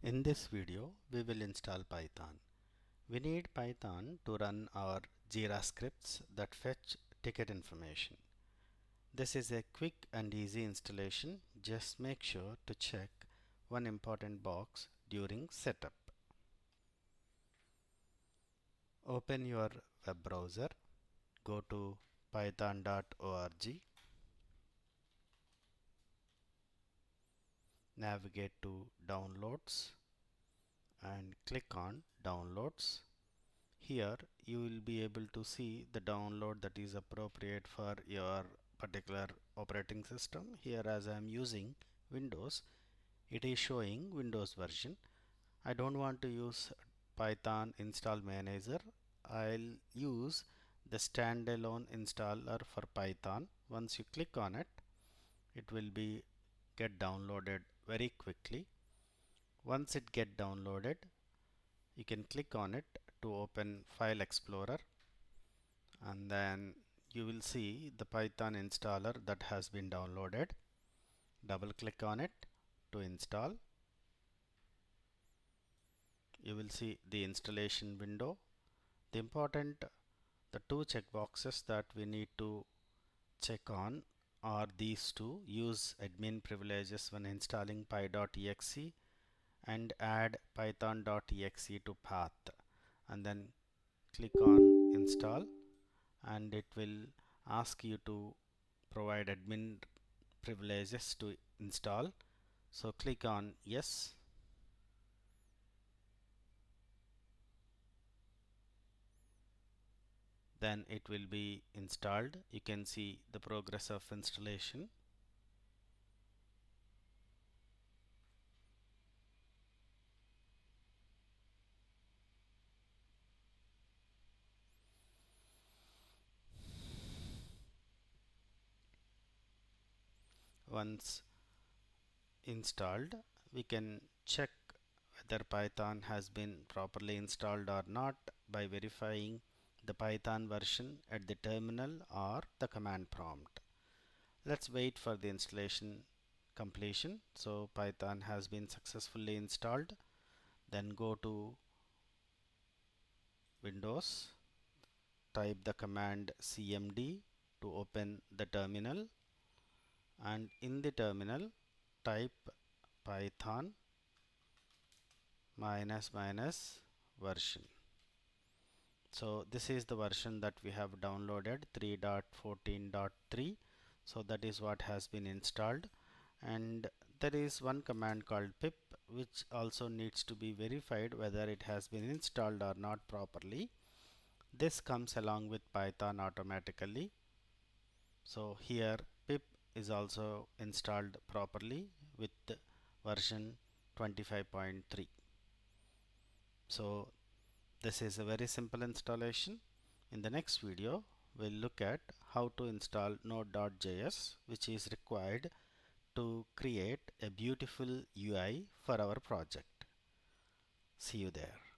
In this video, we will install Python. We need Python to run our Jira scripts that fetch ticket information. This is a quick and easy installation. Just make sure to check one important box during setup. Open your web browser, go to python.org, navigate to Downloads and click on Downloads. Here you will be able to see the download that is appropriate for your particular operating system. Here, as I am using Windows, it is showing Windows version. I don't want to use Python install manager. I'll use the standalone installer for Python. Once you click on it, it will be get downloaded very quickly. Once it get downloaded, you can click on it to open File Explorer, and then you will see the Python installer that has been downloaded. Double click on it to install. You will see the installation window. The two checkboxes that we need to check on are these two: use admin privileges when installing py.exe and add python.exe to path, and then click on install, and it will ask you to provide admin privileges to install. So click on yes. Then it will be installed. You can see the progress of installation. Once installed, we can check whether Python has been properly installed or not by verifying the Python version at the terminal or the command prompt. Let's wait for the installation completion. So Python has been successfully installed. Then go to Windows, type the command cmd to open the terminal, and in the terminal type python minus minus version. So this is the version that we have downloaded, 3.14.3. So that is what has been installed, and there is one command called pip which also needs to be verified whether it has been installed or not properly. This comes along with Python automatically. So here pip is also installed properly with version 25.3. So this is a very simple installation. In the next video, we'll look at how to install node.js, which is required to create a beautiful UI for our project. See you there.